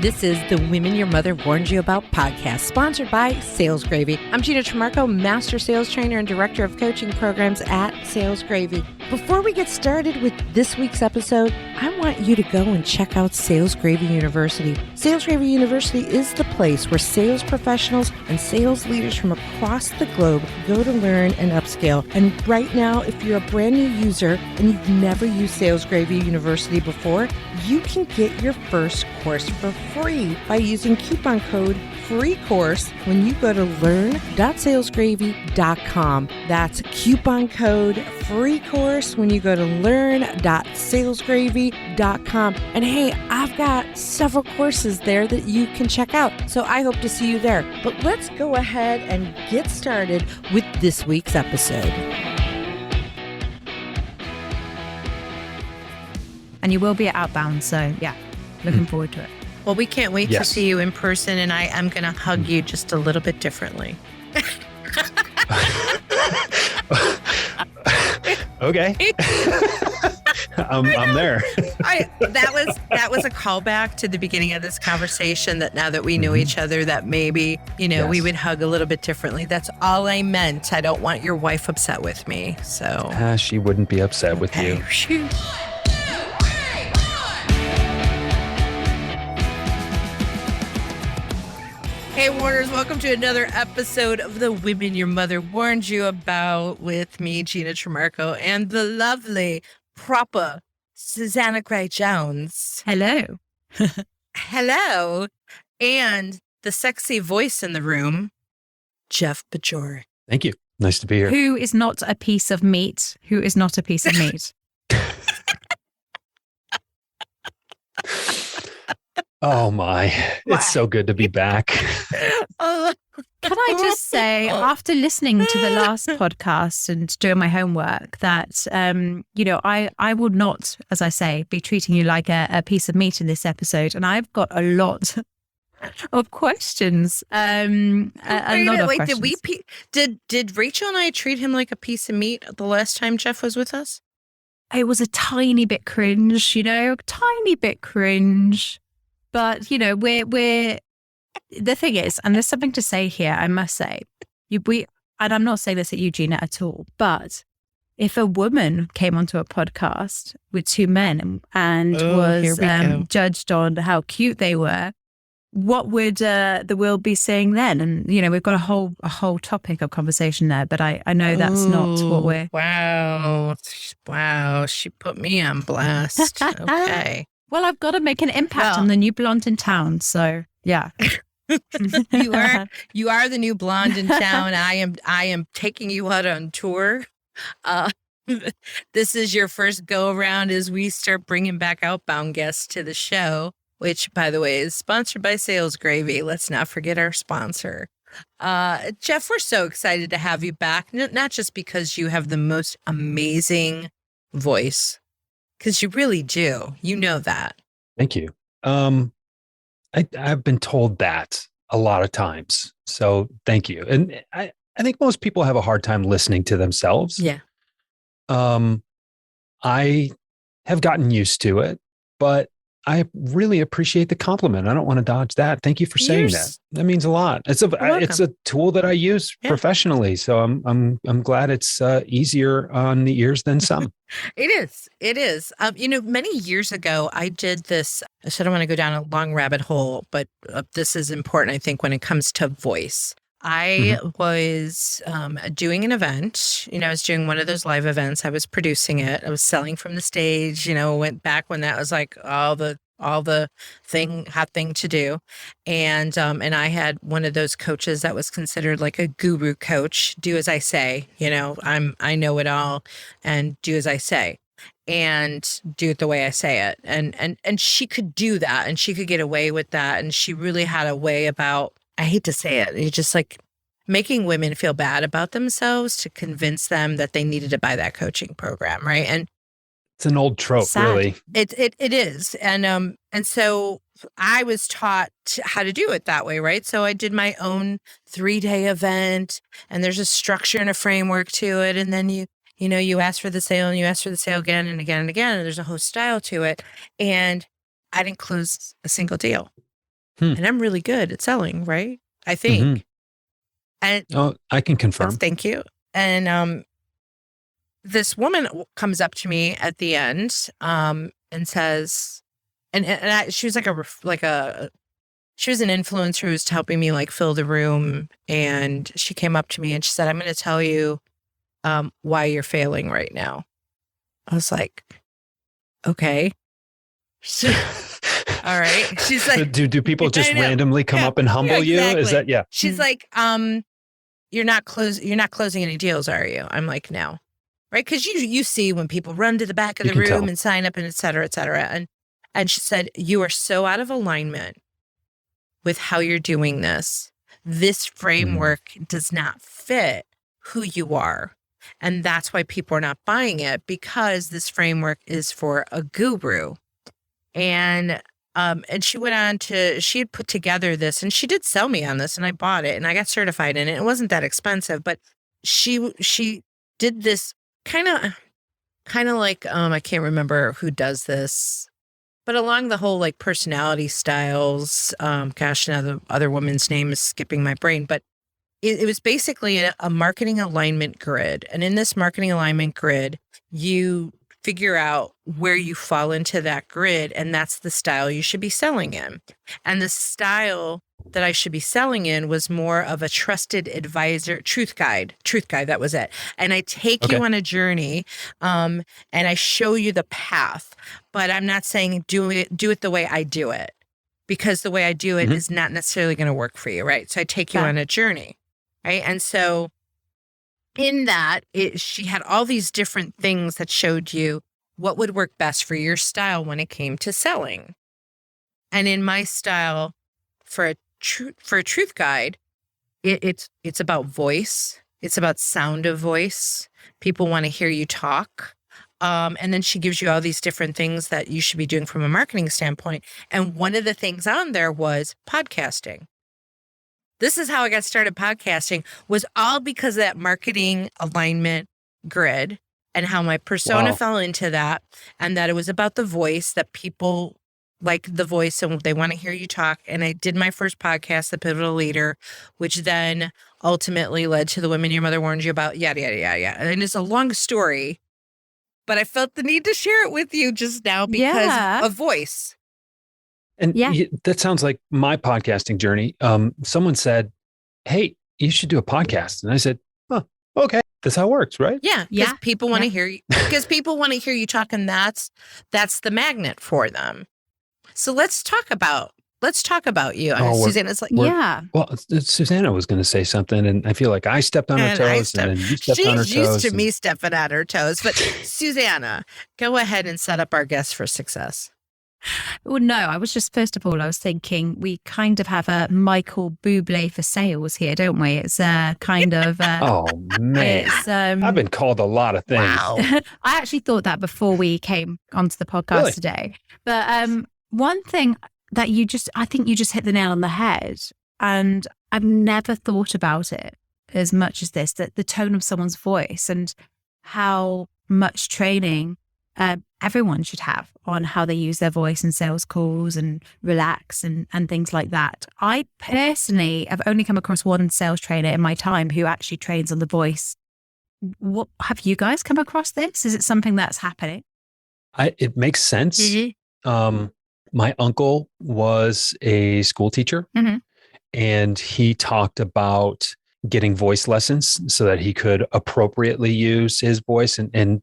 This is the Women Your Mother Warned You About podcast, sponsored by Sales Gravy. I'm Gina Tremarco, Master Sales Trainer and Director of Coaching Programs at Sales Gravy. Before we get started with this week's episode, I want you to go and check out Sales Gravy University. Sales Gravy University is the place where sales professionals and sales leaders from across the globe go to learn and upscale. And right now, if you're a brand new user and you've never used Sales Gravy University before, you can get your first course for free by using coupon code FREECOURSE when you go to learn.salesgravy.com. That's coupon code FREECOURSE when you go to learn.salesgravy.com. And hey, I've got several courses there that you can check out. So I hope to see you there. But let's go ahead and get started with this week's episode. And you will be at Outbound, so yeah, looking forward to it. Well, we can't wait to see you in person, and I am going to hug you just a little bit differently. Okay. I'm there. That was a callback to the beginning of this conversation, that now that we know each other, that maybe, we would hug a little bit differently. That's all I meant. I don't want your wife upset with me, so. She wouldn't be upset with you. Shoot. Hey, Warners, welcome to another episode of the Women Your Mother Warned You About with me, Gina Tremarco, and the lovely, proper Susanna Gray-Jones. Hello. Hello. And the sexy voice in the room, Jeff Bajorek. Thank you. Nice to be here. Who is not a piece of meat? Who is not a piece of meat? Oh my, it's so good to be back. Can I just say, after listening to the last podcast and doing my homework, that, I would not, as I say, be treating you like a piece of meat in this episode. And I've got a lot of questions. Questions. Did Rachel and I treat him like a piece of meat the last time Jeff was with us? It was a tiny bit cringe, tiny bit cringe. But, we're the thing is, and there's something to say here, I must say, and I'm not saying this at you, Gina, at all, but if a woman came onto a podcast with two men and was judged on how cute they were, what would the world be saying then? And, we've got a whole topic of conversation there, but I know that's not what we're... Wow, she put me on blast. Okay. Well, I've got to make an impact on the new blonde in town. So, yeah. You are the new blonde in town. I am taking you out on tour. This is your first go around as we start bringing back Outbound guests to the show, which, by the way, is sponsored by Sales Gravy. Let's not forget our sponsor. Jeff, we're so excited to have you back. Not just because you have the most amazing voice, because you really do. You know that. Thank you. I've been told that a lot of times. So thank you. And I think most people have a hard time listening to themselves. Yeah. I have gotten used to it, but I really appreciate the compliment. I don't want to dodge that. Thank you for saying that. That means a lot. It's a tool that I use professionally. So I'm glad it's easier on the ears than some. It is. Many years ago, I did this. So I don't want to go down a long rabbit hole, but this is important, I think, when it comes to voice. I was doing an event. I was doing one of those live events. I was producing it. I was selling from the stage. Went back when that was like all the hot thing to do, and I had one of those coaches that was considered like a guru coach. Do as I say. I know it all, and do as I say, and do it the way I say it. And she could do that, and she could get away with that, and she really had a way about. I hate to say it. It's just like making women feel bad about themselves to convince them that they needed to buy that coaching program, right? And it's an old trope, really. It is, and so I was taught how to do it that way, right? So I did my own 3-day event, and there's a structure and a framework to it, and then you ask for the sale, and you ask for the sale again and again and again, and there's a whole style to it, and I didn't close a single deal. And I'm really good at selling, right? I think. And I can confirm. Thank you. And this woman comes up to me at the end and says, she was she was an influencer who was helping me like fill the room. And she came up to me and she said, I'm going to tell you why you're failing right now. I was like, okay. All right. She's like, do people just randomly come up and humble you? Is that, She's like, you're not closing any deals, are you? I'm like, no. Right. Cause you see when people run to the back of the room and sign up and et cetera, et cetera. And she said, you are so out of alignment with how you're doing this. This framework does not fit who you are. And that's why people are not buying it, because this framework is for a guru. And she went on she had put together this, and she did sell me on this, and I bought it and I got certified in it. It wasn't that expensive, but she did this kind of like, I can't remember who does this, but along the whole, like personality styles, gosh, now the other woman's name is skipping my brain, but it was basically a marketing alignment grid. And in this marketing alignment grid, you figure out where you fall into that grid, and that's the style you should be selling in. And the style that I should be selling in was more of a trusted advisor, truth guide, that was it. And I take you on a journey, and I show you the path, but I'm not saying do it the way I do it, because the way I do it is not necessarily going to work for you, right? So I take you on a journey, right? And so in that, she had all these different things that showed you what would work best for your style when it came to selling. And in my style, for a truth guide, it's about voice. It's about sound of voice. People want to hear you talk. And then she gives you all these different things that you should be doing from a marketing standpoint. And one of the things on there was podcasting. This is how I got started podcasting, was all because of that marketing alignment grid and how my persona fell into that, and that it was about the voice, that people like the voice and they want to hear you talk. And I did my first podcast, The Pivotal Leader, which then ultimately led to The Women Your Mother Warned You About, yada, yada, yada, yada. And it's a long story, but I felt the need to share it with you just now because of voice. And that sounds like my podcasting journey. Someone said, hey, you should do a podcast. And I said, oh, okay. That's how it works, right? Yeah. Because people want to hear you. Because people want to hear you talk, and that's the magnet for them. So let's talk about you. Susanna's like, Well, Susanna was going to say something, and I feel like I stepped on her toes, and then you stepped on her toes. She's used to me stepping on her toes. But Susanna, go ahead and set up our guests for success. Well, no, I was thinking we kind of have a Michael Bublé for sales here, don't we? It's kind of... oh, man. I've been called a lot of things. Wow. I actually thought that before we came onto the podcast today. But one thing that I think you just hit the nail on the head, and I've never thought about it as much as this, that the tone of someone's voice and how much training everyone should have on how they use their voice in sales calls and relax and things like that. I personally have only come across one sales trainer in my time who actually trains on the voice. What have you guys come across this? Is it something that's happening? It makes sense. My uncle was a school teacher, and he talked about getting voice lessons so that he could appropriately use his voice and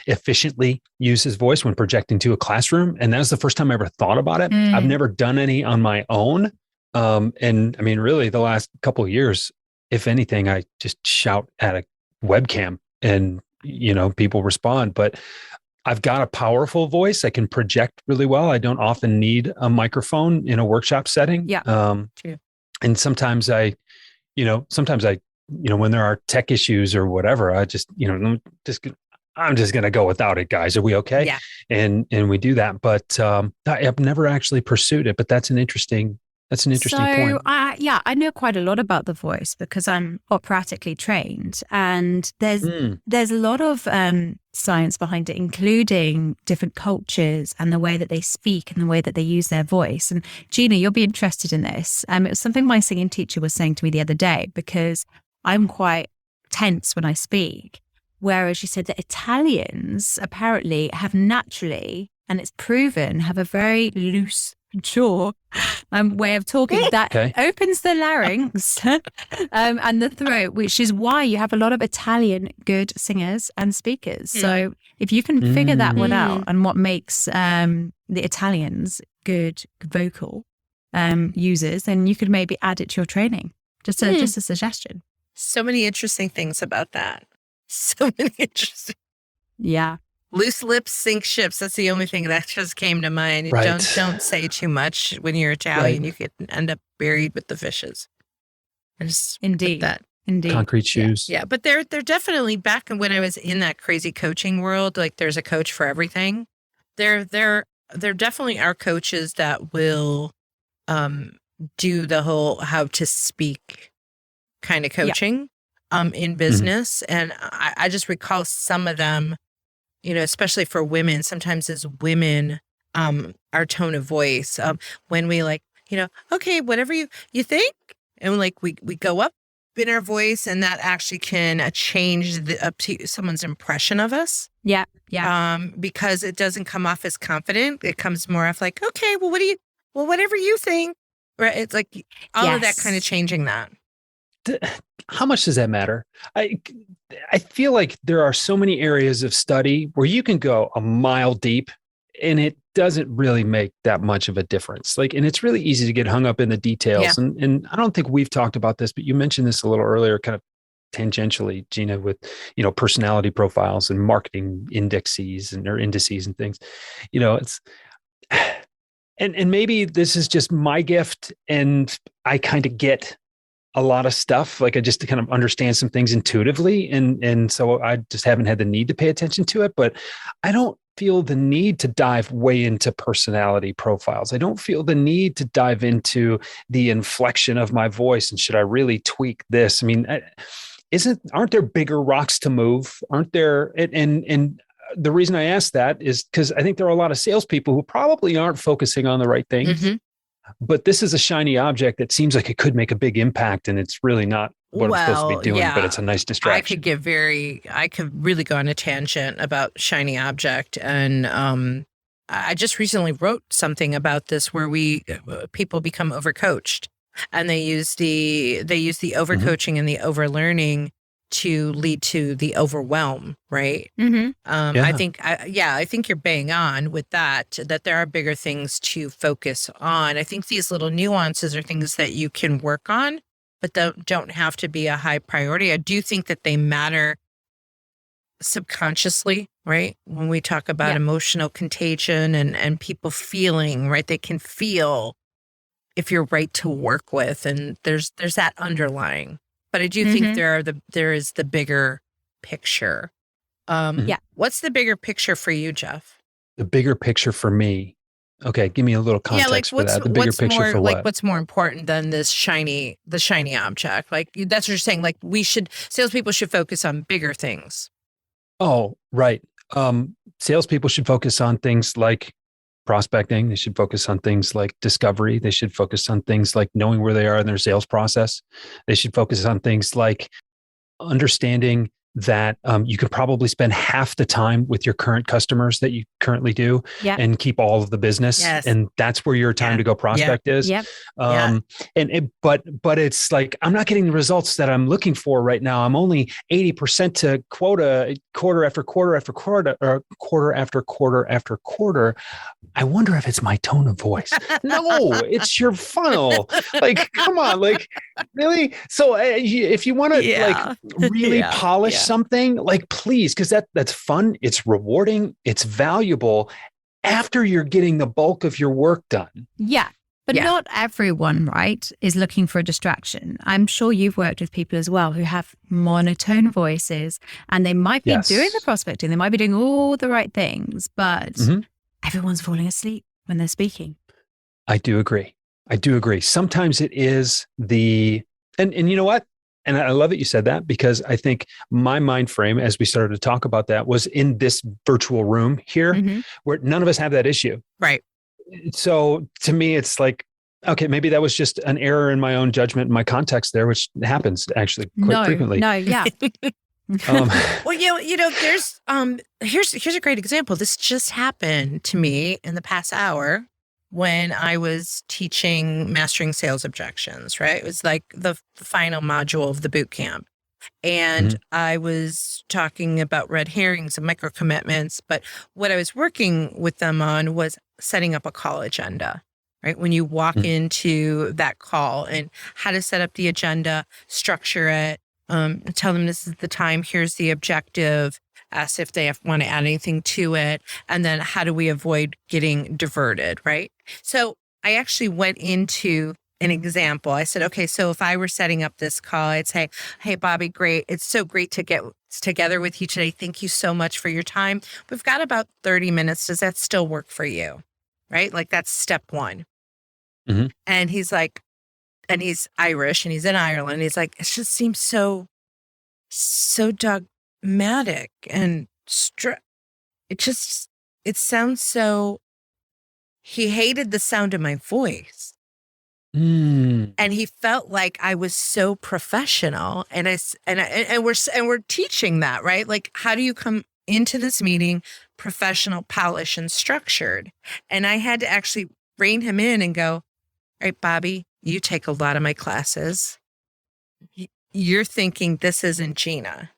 efficiently use his voice when projecting to a classroom. And that was the first time I ever thought about it. I've never done any on my own. And I mean, really the last couple of years, if anything, I just shout at a webcam and, people respond. But I've got a powerful voice. I can project really well. I don't often need a microphone in a workshop setting. True. And sometimes when there are tech issues or whatever, I just, I'm just going to go without it, guys. Are we okay? Yeah. And we do that. But I've never actually pursued it, but that's an interesting That's an interesting point. I know quite a lot about the voice because I'm operatically trained, and there's a lot of science behind it, including different cultures and the way that they speak and the way that they use their voice. And Gina, you'll be interested in this. It was something my singing teacher was saying to me the other day, because I'm quite tense when I speak. Whereas she said that Italians apparently have naturally, and it's proven, have a very loose jaw way of talking that opens the larynx and the throat, which is why you have a lot of Italian good singers and speakers. So if you can figure that one out and what makes the Italians good vocal users, then you could maybe add it to your training. Just a suggestion. So many interesting things about that. So many interesting. Yeah. Loose lips sink ships. That's the only thing that just came to mind. Right. Don't say too much when you're Italian. Right. You could end up buried with the fishes. Indeed. Indeed. Concrete shoes. Yeah, but they're definitely, back when I was in that crazy coaching world, like there's a coach for everything. There definitely are coaches that will do the whole how to speak kind of coaching in business. And I just recall some of them, especially for women, sometimes as women, our tone of voice, when we okay, whatever you think, and we go up in our voice, and that actually can change up to someone's impression of us. Yeah. Because it doesn't come off as confident. It comes more off like, okay, well, whatever you think, right? It's like all of that kind of changing that. How much does that matter? I feel like there are so many areas of study where you can go a mile deep and it doesn't really make that much of a difference. And it's really easy to get hung up in the details. Yeah. And I don't think we've talked about this, but you mentioned this a little earlier, kind of tangentially, Gina, with, personality profiles and marketing indices and things, it's, and maybe this is just my gift and I kind of get a lot of stuff. I just kind of understand some things intuitively. And so I just haven't had the need to pay attention to it, but I don't feel the need to dive way into personality profiles. I don't feel the need to dive into the inflection of my voice. And should I really tweak this? I mean, aren't there bigger rocks to move? Aren't there? And the reason I ask that is because I think there are a lot of salespeople who probably aren't focusing on the right things. Mm-hmm. But this is a shiny object that seems like it could make a big impact, and it's really not what I'm supposed to be doing, but it's a nice distraction. I could really go on a tangent about shiny object. And I just recently wrote something about this where people become overcoached, and they use the overcoaching and the overlearning to lead to the overwhelm, right? Mm-hmm. I think you're bang on with that there are bigger things to focus on. I think these little nuances are things that you can work on, but don't have to be a high priority. I do think that they matter subconsciously, right? When we talk about emotional contagion and people feeling, right? They can feel if you're right to work with, and there's that underlying. But I do think there is the bigger picture. What's the bigger picture for you, Jeff? The bigger picture for me. Okay, give me a little context for that. The bigger picture for what? What's more important than the shiny object? That's what you're saying. Salespeople should focus on bigger things. Oh, right. Salespeople should focus on things like prospecting. They should focus on things like discovery. They should focus on things like knowing where they are in their sales process. They should focus on things like understanding that you could probably spend half the time with your current customers that you currently do and keep all of the business. Yes. And that's where your time to go prospect is. Yep. But it's like, I'm not getting the results that I'm looking for right now. I'm only 80% to quota quarter after quarter after quarter, or quarter after quarter after quarter. I wonder if it's my tone of voice. No, it's your funnel. Come on, really? So if you want to really polish something, please, because that's fun. It's rewarding. It's valuable after you're getting the bulk of your work done. Yeah. But not everyone, right, is looking for a distraction. I'm sure you've worked with people as well who have monotone voices, and they might be doing the prospecting. They might be doing all the right things, but everyone's falling asleep when they're speaking. I do agree. I do agree. Sometimes it is and you know what? And I love that you said that, because I think my mind frame, as we started to talk about that, was in this virtual room here, where none of us have that issue. Right. So to me, it's like, okay, maybe that was just an error in my own judgment, my context there, which happens actually quite frequently. Yeah. Well, there's here's a great example. This just happened to me in the past hour when I was teaching mastering sales objections, right? It was like the final module of the boot camp. And I was talking about red herrings and micro commitments, but what I was working with them on was setting up a call agenda, right? When you walk into that call, and how to set up the agenda, structure it, tell them this is the time, here's the objective, ask if they want to add anything to it, and then how do we avoid getting diverted, right? So I actually went into an example. I said, okay, so if I were setting up this call, I'd say, hey, Bobby, great. It's so great to get together with you today. Thank you so much for your time. We've got about 30 minutes. Does that still work for you? Right? Like, that's step one. And he's like, and he's Irish and he's in Ireland. He's like, it just seems so dogmatic and it sounds so, he hated the sound of my voice. And he felt like I was so professional, and we're teaching that, right? Like, how do you come into this meeting professional, polished, and structured? And I had to actually rein him in and go, all right, Bobby, you take a lot of my classes. You're thinking this isn't Gina.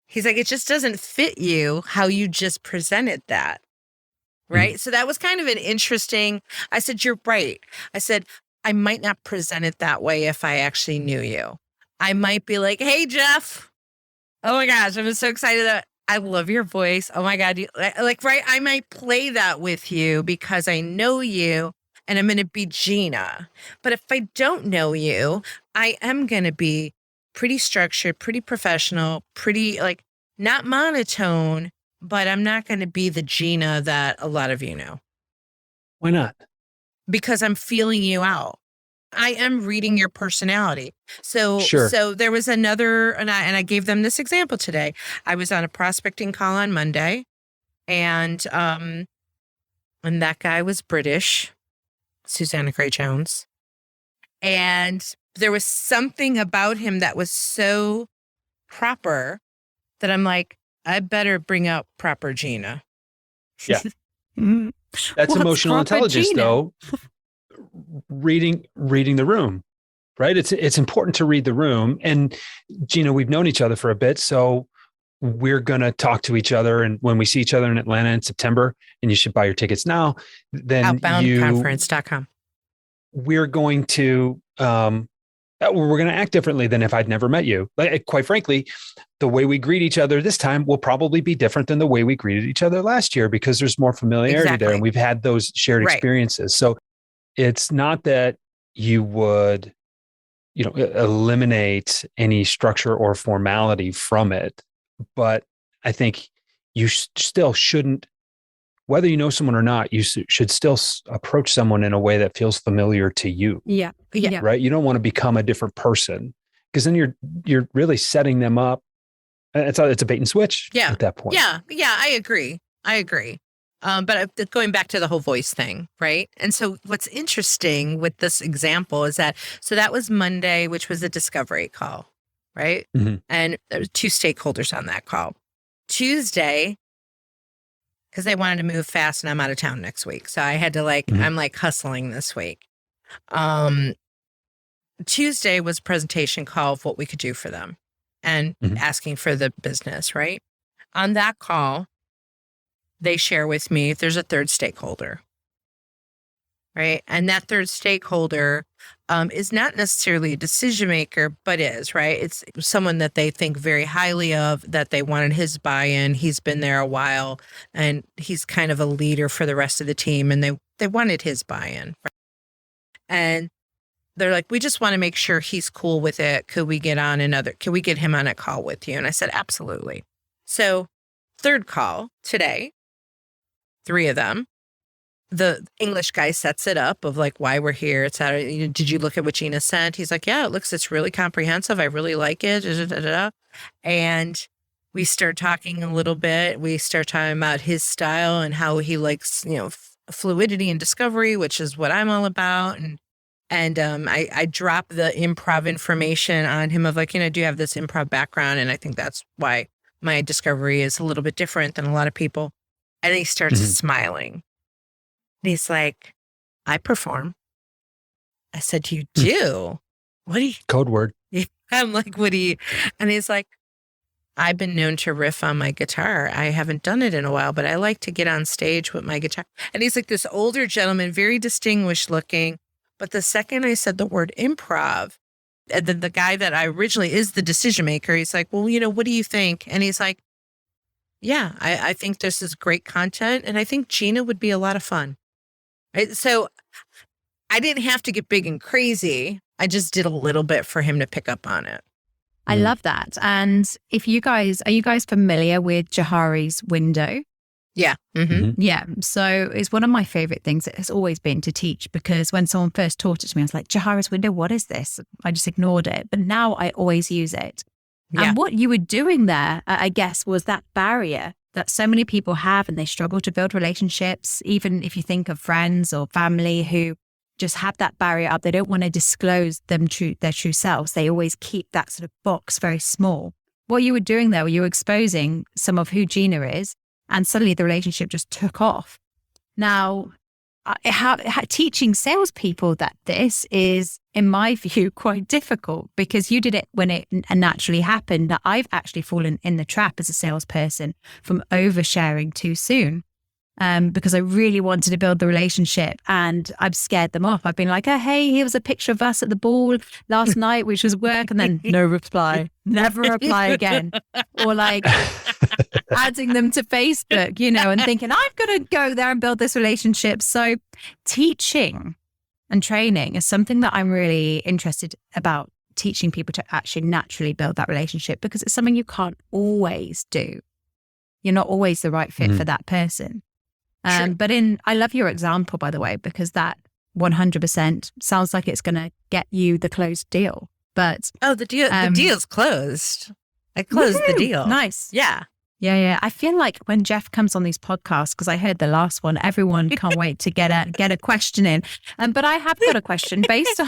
He's like, it just doesn't fit you how you just presented that. Right. So that was kind of an interesting, I said, you're right. I said, I might not present it that way if I actually knew you. I might be like, hey, Jeff. Oh my gosh, I'm so excited that I love your voice. Oh my God. Right. I might play that with you because I know you and I'm going to be Gina. But if I don't know you, I am going to be pretty structured, pretty professional, pretty not monotone. But I'm not going to be the Gina that a lot of you know. Why not? Because I'm feeling you out. I am reading your personality. So there was another, and I gave them this example today. I was on a prospecting call on Monday, and that guy was British, Susanna Gray Jones. And there was something about him that was so proper that I'm like, I better bring out proper Gina. Yeah. That's emotional intelligence, Gina? Though. Reading the room, right? It's important to read the room. And Gina, we've known each other for a bit, so we're going to talk to each other. And when we see each other in Atlanta in September, and you should buy your tickets now, then outboundconference.com. We're going to act differently than if I'd never met you. Like, quite frankly, the way we greet each other this time will probably be different than the way we greeted each other last year, because there's more familiarity there, and we've had those shared experiences. So it's not that you would, eliminate any structure or formality from it, but I think you still shouldn't, whether you know someone or not, you should still approach someone in a way that feels familiar to you. Yeah. Right. You don't want to become a different person, because then you're really setting them up. It's a bait and switch at that point. Yeah. I agree. But going back to the whole voice thing, right? And so what's interesting with this example is that was Monday, which was a discovery call, right? And there were 2 stakeholders on that call. Tuesday, because they wanted to move fast and I'm out of town next week. So I had to I'm hustling this week. Tuesday was a presentation call of what we could do for them and asking for the business, right? On that call, they share with me there's a third stakeholder, right? And that third stakeholder is not necessarily a decision maker, but is, right? It's someone that they think very highly of, that they wanted his buy-in. He's been there a while, and he's kind of a leader for the rest of the team, and they wanted his buy-in. Right? And they're like, we just want to make sure he's cool with it. Could we get him on a call with you? And I said, absolutely. So third call today, 3 of them. the English guy sets it up of like why we're here. It's how, did you look at what Gina sent? He's like, yeah, it's really comprehensive. I really like it. Da, da, da, da. And we start talking a little bit. We start talking about his style and how he likes, fluidity and discovery, which is what I'm all about. And I drop the improv information on him of like, do you have this improv background? And I think that's why my discovery is a little bit different than a lot of people. And he starts smiling. And he's like, I perform. I said, you do? What do you? Code word. I'm like, what do you? And he's like, I've been known to riff on my guitar. I haven't done it in a while, but I like to get on stage with my guitar. And he's like this older gentleman, very distinguished looking. But the second I said the word improv, and then the guy that I originally is the decision maker, he's like, well, what do you think? And he's like, yeah, I think this is great content. And I think Gina would be a lot of fun. Right? So I didn't have to get big and crazy. I just did a little bit for him to pick up on it. I love that. And are you guys familiar with Johari's window? Yeah. Mm-hmm. Yeah. So it's one of my favorite things. It has always been to teach, because when someone first taught it to me, I was like, Johari's window, what is this? I just ignored it. But now I always use it. Yeah. And what you were doing there, I guess, was that barrier that so many people have, and they struggle to build relationships. Even if you think of friends or family who just have that barrier up, they don't want to disclose their true selves. They always keep that sort of box very small. What you were doing there, you were exposing some of who Gina is, and suddenly the relationship just took off. Now, teaching salespeople that this is, in my view, quite difficult, because you did it when it naturally happened. That I've actually fallen in the trap as a salesperson from oversharing too soon. Because I really wanted to build the relationship, and I've scared them off. I've been like, oh, hey, here was a picture of us at the ball last night, which was work. And then no reply, never reply again. Or like adding them to Facebook, and thinking, I'm going to go there and build this relationship. So teaching and training is something that I'm really interested about, teaching people to actually naturally build that relationship, because it's something you can't always do. You're not always the right fit for that person. Sure. But I love your example, by the way, because that 100% sounds like it's going to get you the closed deal. But the deal's closed. I closed the deal. Nice. Yeah. Yeah. I feel like when Jeff comes on these podcasts, because I heard the last one, everyone can't wait to get a question in. But I have got a question based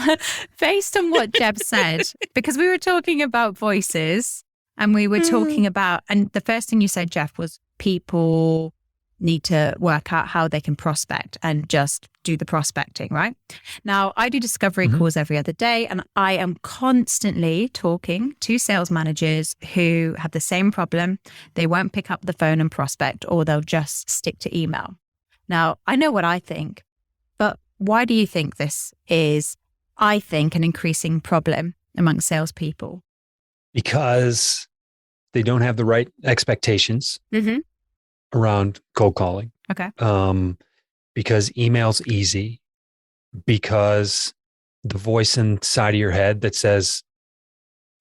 on what Jeff said, because we were talking about voices, and we were talking about, and the first thing you said, Jeff, was people need to work out how they can prospect and just do the prospecting, right? Now, I do discovery calls every other day, and I am constantly talking to sales managers who have the same problem. They won't pick up the phone and prospect, or they'll just stick to email. Now, I know what I think, but why do you think this is, I think, an increasing problem among salespeople? Because they don't have the right expectations around cold calling. Okay. Because email's easy, because the voice inside of your head that says,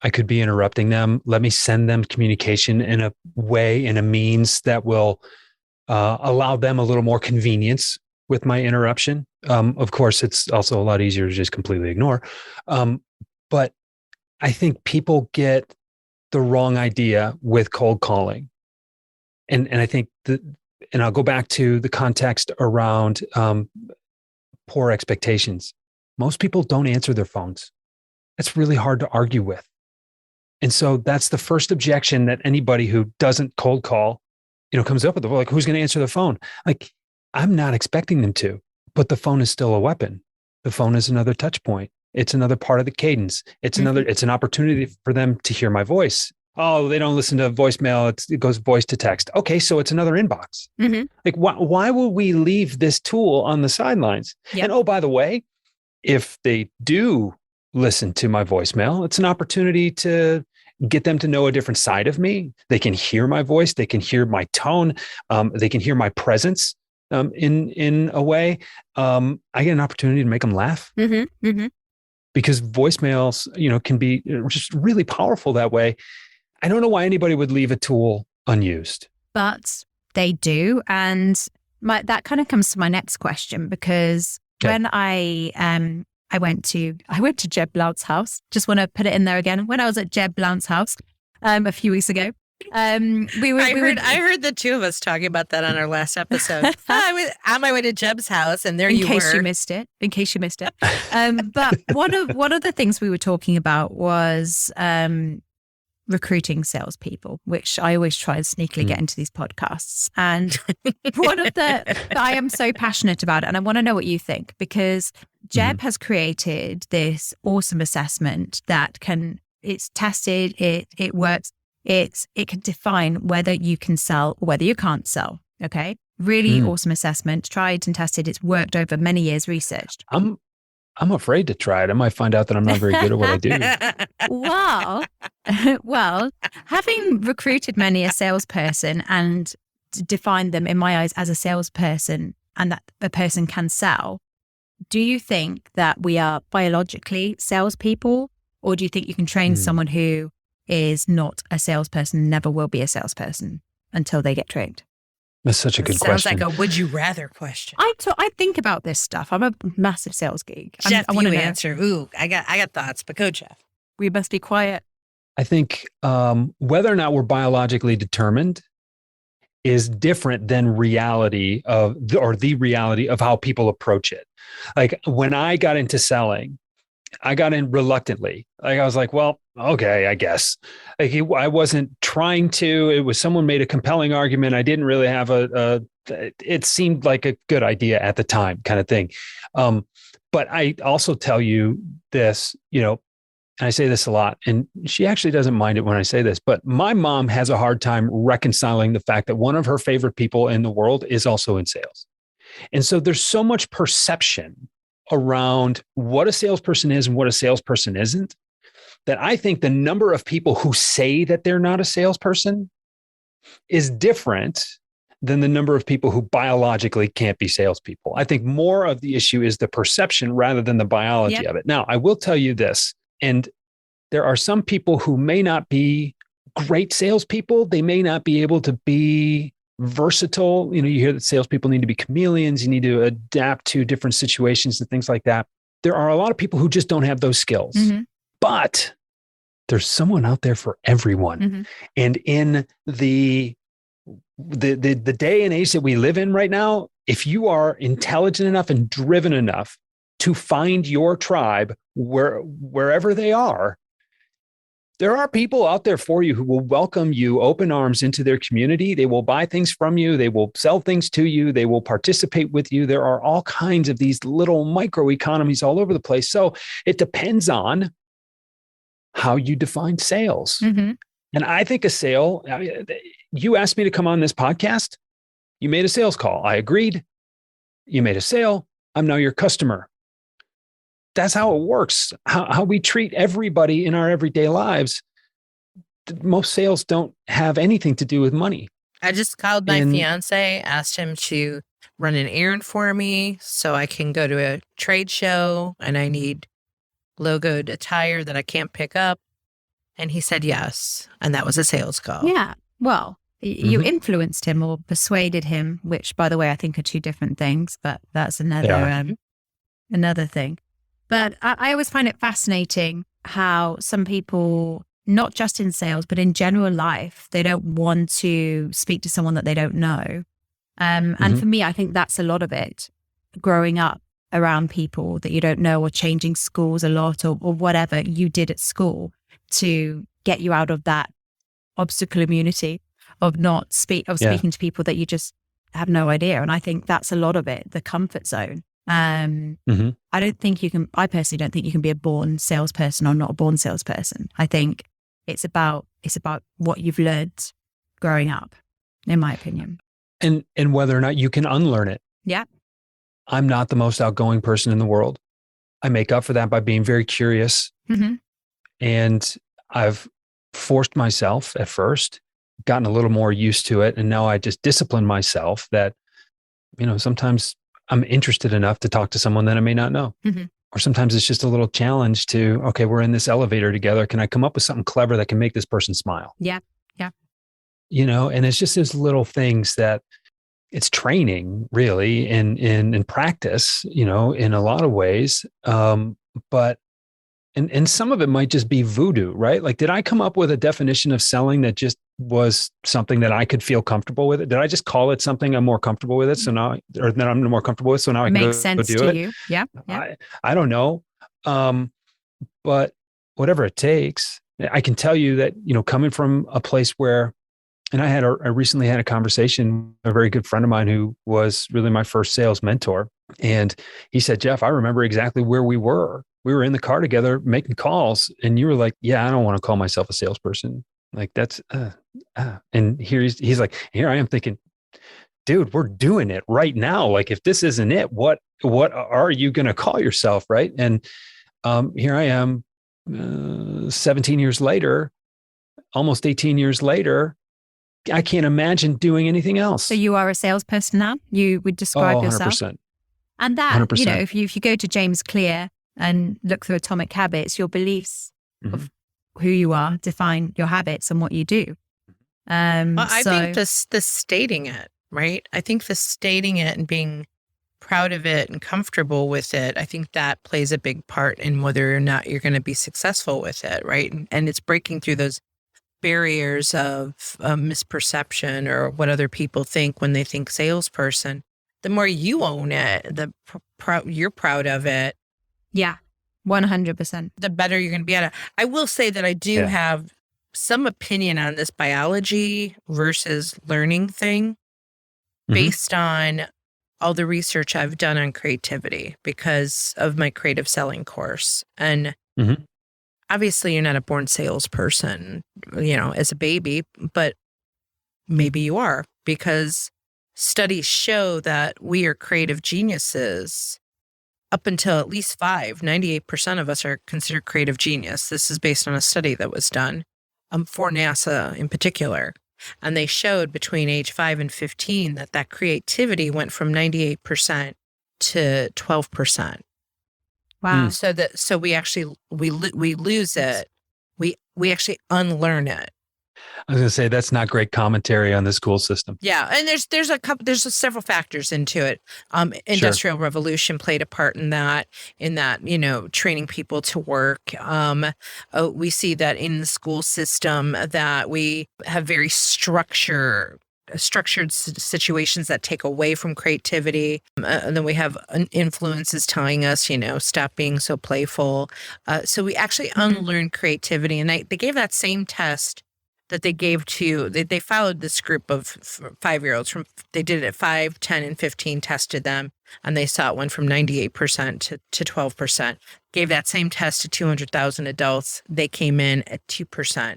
I could be interrupting them. Let me send them communication in a way, in a means that will allow them a little more convenience with my interruption. Of course, it's also a lot easier to just completely ignore. But I think people get the wrong idea with cold calling. And I think and I'll go back to the context around poor expectations. Most people don't answer their phones. It's really hard to argue with. And so that's the first objection that anybody who doesn't cold call, comes up with. Like, who's going to answer the phone? Like, I'm not expecting them to, but the phone is still a weapon. The phone is another touch point. It's another part of the cadence. It's an opportunity for them to hear my voice. Oh, they don't listen to voicemail. It goes voice to text. Okay, so it's another inbox. Like, why would we leave this tool on the sidelines? Yep. And oh, by the way, if they do listen to my voicemail, it's an opportunity to get them to know a different side of me. They can hear my voice. They can hear my tone. They can hear my presence in a way. I get an opportunity to make them laugh. Because voicemails, can be just really powerful that way. I don't know why anybody would leave a tool unused. But they do. And that kind of comes to my next question, because when I went to Jeb Blount's house, just want to put it in there again. When I was at Jeb Blount's house a few weeks ago, I heard the two of us talking about that on our last episode. I was on my way to Jeb's house, and there you were. In case you missed it. But one of the things we were talking about was recruiting salespeople, which I always try and sneakily get into these podcasts. And I am so passionate about it, and I want to know what you think, because Jeb has created this awesome assessment that it's tested, it works. It can define whether you can sell or whether you can't sell. Okay. Really awesome assessment, tried and tested. It's worked over many years, researched. I'm afraid to try it. I might find out that I'm not very good at what I do. Well, having recruited many a salesperson and defined them in my eyes as a salesperson, and that the person can sell, do you think that we are biologically salespeople, or do you think you can train someone who is not a salesperson, never will be a salesperson until they get trained? That's such a good question. Sounds like a would you rather question. I think about this stuff. I'm a massive sales geek. Jeff, I want to answer. Ooh, I got thoughts, but go, Jeff. We must be quiet. I think whether or not we're biologically determined is different than the reality of how people approach it. Like when I got into selling, I got in reluctantly. Like I was like, well, okay, I guess. Like I wasn't trying to. It was someone made a compelling argument. I didn't really have it seemed like a good idea at the time, kind of thing. But I also tell you this, and I say this a lot, and she actually doesn't mind it when I say this, but my mom has a hard time reconciling the fact that one of her favorite people in the world is also in sales. And so there's so much perception around what a salesperson is and what a salesperson isn't, that I think the number of people who say that they're not a salesperson is different than the number of people who biologically can't be salespeople. I think more of the issue is the perception rather than the biology of it. Now, I will tell you this, and there are some people who may not be great salespeople. They may not be able to be versatile. You hear that salespeople need to be chameleons. You need to adapt to different situations and things like that. There are a lot of people who just don't have those skills, but there's someone out there for everyone. And in the day and age that we live in right now, if you are intelligent enough and driven enough to find your tribe wherever they are, there are people out there for you who will welcome you open arms into their community. They will buy things from you. They will sell things to you. They will participate with you. There are all kinds of these little micro economies all over the place. So it depends on how you define sales. And I think a sale, you asked me to come on this podcast. You made a sales call. I agreed. You made a sale. I'm now your customer. That's how it works. How we treat everybody in our everyday lives. Most sales don't have anything to do with money. I just called my fiance, asked him to run an errand for me so I can go to a trade show, and I need logoed attire that I can't pick up. And he said yes. And that was a sales call. Yeah. Well, you influenced him or persuaded him, which, by the way, I think are two different things, but that's another thing. But I always find it fascinating how some people, not just in sales, but in general life, they don't want to speak to someone that they don't know. And for me, I think that's a lot of it. Growing up around people that you don't know, or changing schools a lot, or whatever you did at school to get you out of that obstacle immunity of speaking to people that you just have no idea. And I think that's a lot of it, the comfort zone. I personally don't think you can be a born salesperson or not a born salesperson. I think it's about what you've learned growing up, in my opinion. And whether or not you can unlearn it. Yeah. I'm not the most outgoing person in the world. I make up for that by being very curious. And I've forced myself at first, gotten a little more used to it. And now I just discipline myself that, sometimes I'm interested enough to talk to someone that I may not know. Or sometimes it's just a little challenge to, okay, we're in this elevator together. Can I come up with something clever that can make this person smile? Yeah. And it's just those little things that it's training really in practice, you know, in a lot of ways. But and some of it might just be voodoo, right? Like, did I come up with a definition of selling that just was something that I could feel comfortable with it? Did I just call it something I'm more comfortable with it? So now, or that I'm more comfortable with, so now I can Makes go sense do to it. you. Yeah. Yeah. I don't know. But whatever it takes, I can tell you that, you know, coming from a place where, and I recently had a conversation, a very good friend of mine who was really my first sales mentor. And he said, Jeff, I remember exactly where we were. We were in the car together making calls. And you were like, yeah, I don't want to call myself a salesperson. Like that's, and here he's like, here I am thinking, dude, we're doing it right now. Like if this isn't it, what are you going to call yourself? Right. And here I am 17 years later, almost 18 years later. I can't imagine doing anything else. So you are a salesperson now? You would describe 100%. yourself? And that, 100%. you know, if you go to James Clear and look through Atomic Habits, your beliefs of who you are define your habits and what you do. Well, I think the stating it, right? I think the stating it and being proud of it and comfortable with it, I think that plays a big part in whether or not you're going to be successful with it, right? And it's breaking through those barriers of misperception or what other people think when they think salesperson. The more you own it, you're proud of it. Yeah, 100%. The better you're going to be at it. I will say that I do have some opinion on this biology versus learning thing based on all the research I've done on creativity because of my creative selling course. And obviously you're not a born salesperson, you know, as a baby, but maybe you are because studies show that we are creative geniuses up until at least 98% of us are considered creative genius. This is based on a study that was done for NASA in particular. And they showed between age 5 and 15 that creativity went from 98% to 12%. Wow. So we actually, we lose it. We actually unlearn it. I was going to say that's not great commentary on the school system. Yeah, and there's several factors into it. Industrial Revolution played a part in that, you know, training people to work. We see that in the school system that we have very structured situations that take away from creativity. And then we have influences telling us, you know, stop being so playful. So we actually unlearn creativity. And they gave that same test that they gave to, they followed this group of 5-year-olds they did it at 5, 10, and 15, tested them, and they saw it went from 98% to 12%. Gave that same test to 200,000 adults. They came in at 2%,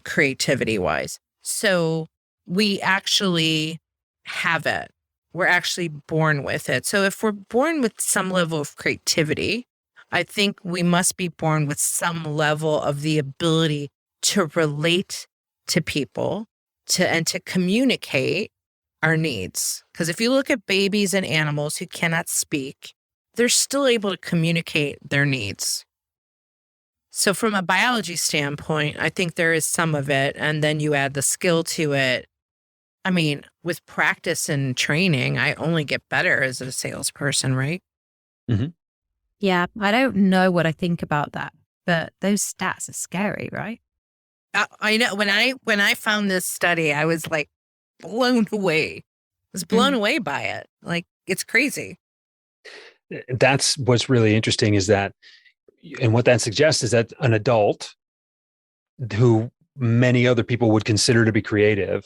creativity-wise. So we actually have it. We're actually born with it. So if we're born with some level of creativity, I think we must be born with some level of the ability to relate to people and to communicate our needs. Because if you look at babies and animals who cannot speak, they're still able to communicate their needs. So from a biology standpoint, I think there is some of it. And then you add the skill to it. I mean, with practice and training, I only get better as a salesperson, right? Yeah, I don't know what I think about that, but those stats are scary, right? I know when I found this study, I was like blown away. I was blown away by it. Like, it's crazy. That's what's really interesting is that, and what that suggests is that an adult who many other people would consider to be creative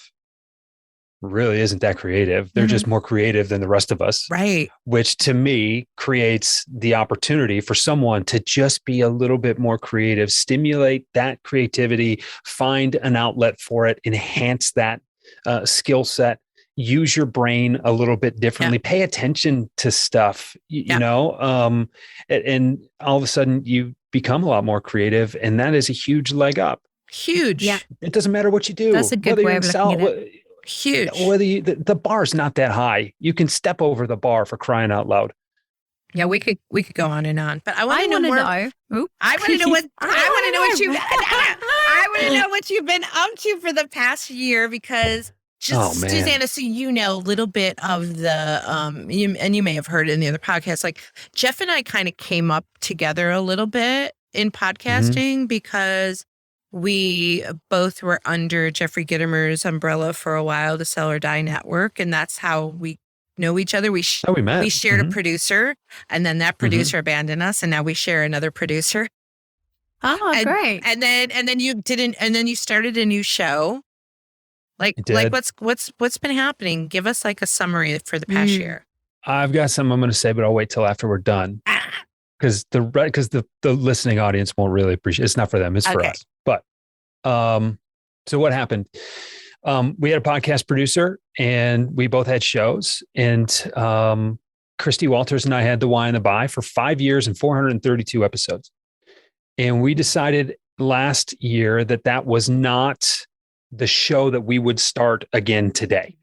really isn't that creative. They're just more creative than the rest of us. Right. Which to me creates the opportunity for someone to just be a little bit more creative, stimulate that creativity, find an outlet for it, enhance that skill set, use your brain a little bit differently, pay attention to stuff, you know, and all of a sudden you become a lot more creative. And that is a huge leg up. Huge. Yeah. It doesn't matter what you do. That's a good way of looking at it. Huge. Whether the bar's not that high, you can step over the bar, for crying out loud. Yeah, we could go on and on, but I want to know. I want to know what I want to know what you've been up to for the past year, because Just Oh, man. Susanna, so you know a little bit of the you may have heard it in the other podcast. Like Jeff and I kind of came up together a little bit in podcasting because we both were under Jeffrey Gittimer's umbrella for a while, the Sell or Die Network, and that's how we know each other. We met. We shared a producer, and then that producer abandoned us, and now we share another producer. Oh, great! And then you started a new show. Like what's been happening? Give us like a summary for the past year. I've got something I'm going to say, but I'll wait till after we're done because the listening audience won't really appreciate. It's not for them; it's for us. But so what happened? We had a podcast producer, and we both had shows. And Christy Walters and I had the Why and the Buy for 5 years and 432 episodes. And we decided last year that was not the show that we would start again today.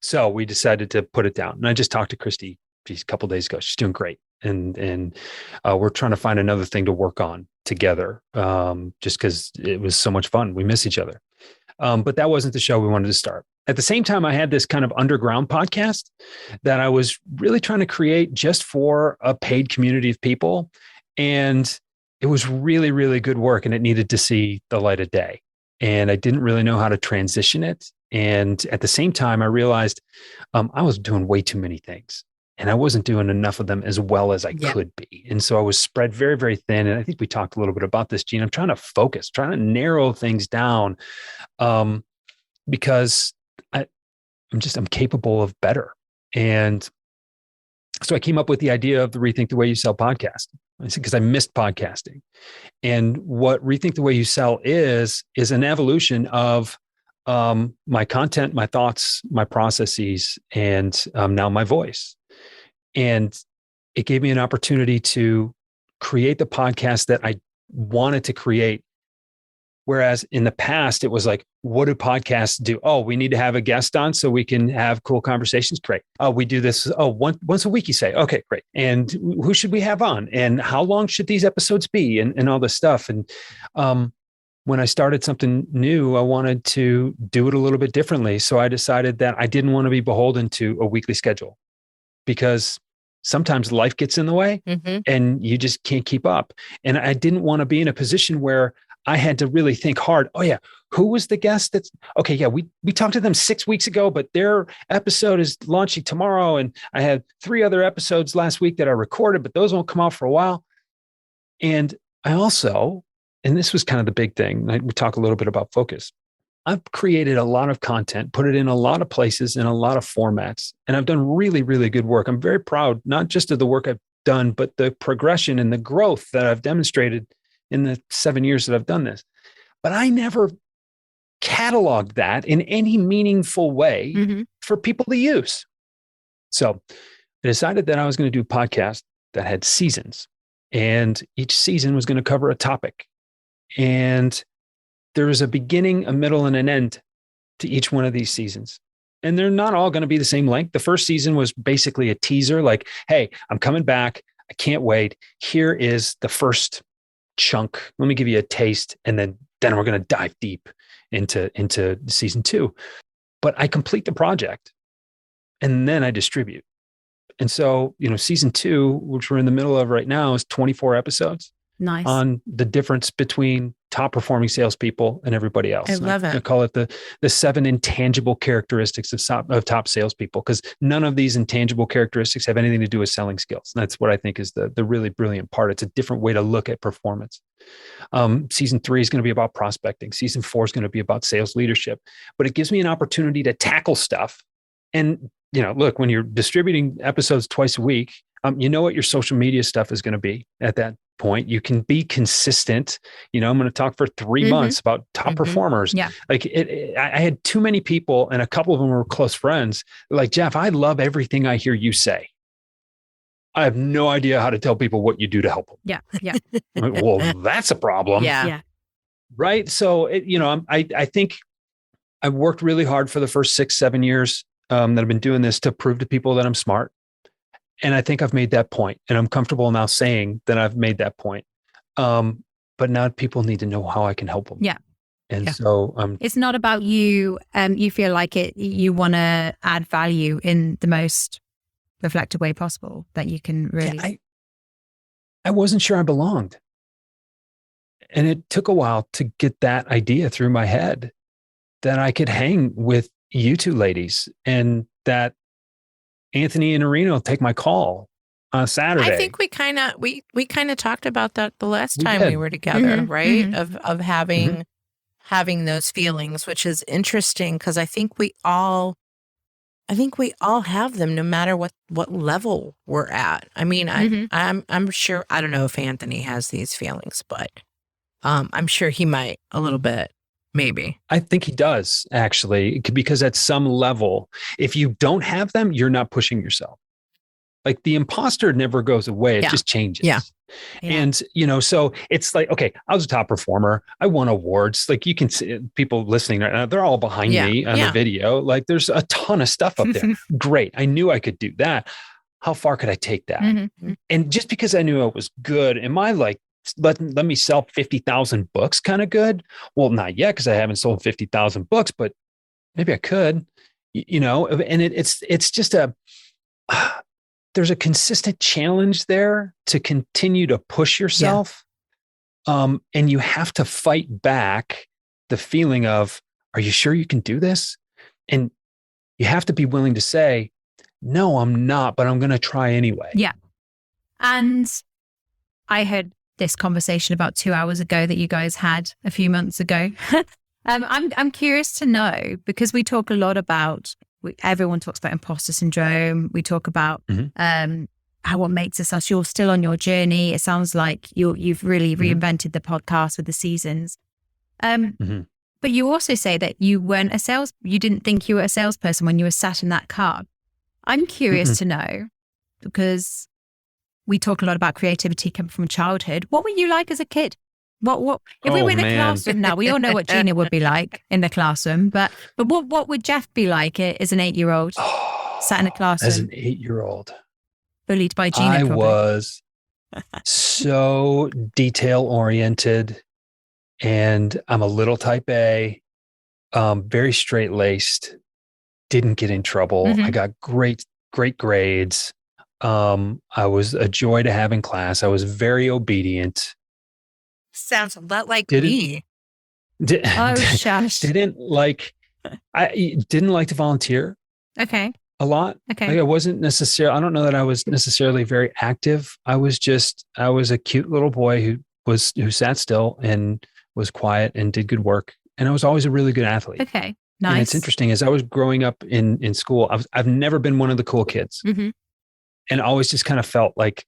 So we decided to put it down. And I just talked to Christy a couple of days ago. She's doing great. And we're trying to find another thing to work on together, just because it was so much fun. We miss each other. But that wasn't the show we wanted to start. At the same time, I had this kind of underground podcast that I was really trying to create just for a paid community of people. And it was really, really good work, and it needed to see the light of day. And I didn't really know how to transition it. And at the same time, I realized I was doing way too many things, and I wasn't doing enough of them as well as I could be. And so I was spread very, very thin. And I think we talked a little bit about this, Gina. I'm trying to focus, trying to narrow things down because I'm capable of better. And so I came up with the idea of the Rethink the Way You Sell podcast. Because I missed podcasting. And what Rethink the Way You Sell is an evolution of my content, my thoughts, my processes, and now my voice. And it gave me an opportunity to create the podcast that I wanted to create. Whereas in the past, it was like, what do podcasts do? Oh, we need to have a guest on so we can have cool conversations. Great. Oh, we do this. Oh, once a week, you say, okay, great. And who should we have on? And how long should these episodes be? And all this stuff. And when I started something new, I wanted to do it a little bit differently. So I decided that I didn't want to be beholden to a weekly schedule because sometimes life gets in the way and you just can't keep up. And I didn't want to be in a position where I had to really think hard. Oh yeah. Who was the guest that's okay. Yeah. We talked to them 6 weeks ago, but their episode is launching tomorrow. And I had 3 other episodes last week that I recorded, but those won't come out for a while. And I also, and this was kind of the big thing. We talk a little bit about focus. I've created a lot of content, put it in a lot of places in a lot of formats, and I've done really, really good work. I'm very proud, not just of the work I've done, but the progression and the growth that I've demonstrated in the 7 years that I've done this. But I never cataloged that in any meaningful way for people to use. So I decided that I was going to do a podcast that had seasons, and each season was going to cover a topic. And there is a beginning, a middle, and an end to each one of these seasons. And they're not all going to be the same length. The first season was basically a teaser, like, hey, I'm coming back. I can't wait. Here is the first chunk. Let me give you a taste. And then we're going to dive deep into season 2. But I complete the project and then I distribute. And so, season 2, which we're in the middle of right now, is 24 episodes. Nice. On the difference between top performing salespeople and everybody else. I love it. I call it the 7 intangible characteristics of top salespeople, because none of these intangible characteristics have anything to do with selling skills. And that's what I think is the really brilliant part. It's a different way to look at performance. Season 3 is going to be about prospecting. Season 4 is going to be about sales leadership. But it gives me an opportunity to tackle stuff. And look, when you're distributing episodes twice a week, you know what your social media stuff is going to be at that point. You can be consistent. I'm going to talk for 3 months about top performers. Yeah. Like I had too many people, and a couple of them were close friends. Like, Jeff, I love everything I hear you say. I have no idea how to tell people what you do to help them. Yeah. Yeah. I'm like, well, that's a problem. Yeah. Right. So, I think I've worked really hard for the first 6-7 years that I've been doing this to prove to people that I'm smart. And I think I've made that point, and I'm comfortable now saying that I've made that point. But now people need to know how I can help them. Yeah. And so it's not about you. You feel like you want to add value in the most reflective way possible that you can really. I wasn't sure I belonged. And it took a while to get that idea through my head that I could hang with you two ladies and that Anthony and Irina will take my call on Saturday. I think we kind of talked about that the last time we were together, right? Mm-hmm. Of having those feelings, which is interesting because I think we all have them no matter what level we're at. I mean, I'm sure, I don't know if Anthony has these feelings, but I'm sure he might a little bit, maybe. I think he does, actually, because at some level, if you don't have them, you're not pushing yourself. Like the imposter never goes away. It just changes. Yeah. And, so it's like, okay, I was a top performer. I won awards. Like you can see people listening right now, they're all behind me on the video. Like there's a ton of stuff up there. Great. I knew I could do that. How far could I take that? Mm-hmm. And just because I knew I was good, am I like, let me sell 50,000 books kind of good? Well, not yet, because I haven't sold 50,000 books, but maybe I could, and it's just there's a consistent challenge there to continue to push yourself. And you have to fight back the feeling of, are you sure you can do this? And you have to be willing to say, no, I'm not, but I'm going to try anyway. Yeah. And I had this conversation about 2 hours ago that you guys had a few months ago. I'm curious to know, because we talk a lot about, everyone talks about imposter syndrome. We talk about how what makes us. You're still on your journey. It sounds like you've really reinvented the podcast with the seasons. But you also say that you didn't think you were a salesperson when you were sat in that car. I'm curious to know, because we talk a lot about creativity coming from childhood. What were you like as a kid? What if we were in the classroom now? We all know what Gina would be like in the classroom, but what would Jeff be like as an 8-year-old sat in a classroom? As an 8-year-old, bullied by Gina. I was so detail oriented, and I'm a little type A, very straight laced. Didn't get in trouble. I got great grades. I was a joy to have in class. I was very obedient. Sounds a lot like me. Shush. I didn't like to volunteer. Okay. A lot. Okay. Like I don't know that I was necessarily very active. I was a cute little boy who sat still and was quiet and did good work. And I was always a really good athlete. Okay. Nice. And it's interesting, as I was growing up in school, I've never been one of the cool kids. And always just kind of felt like,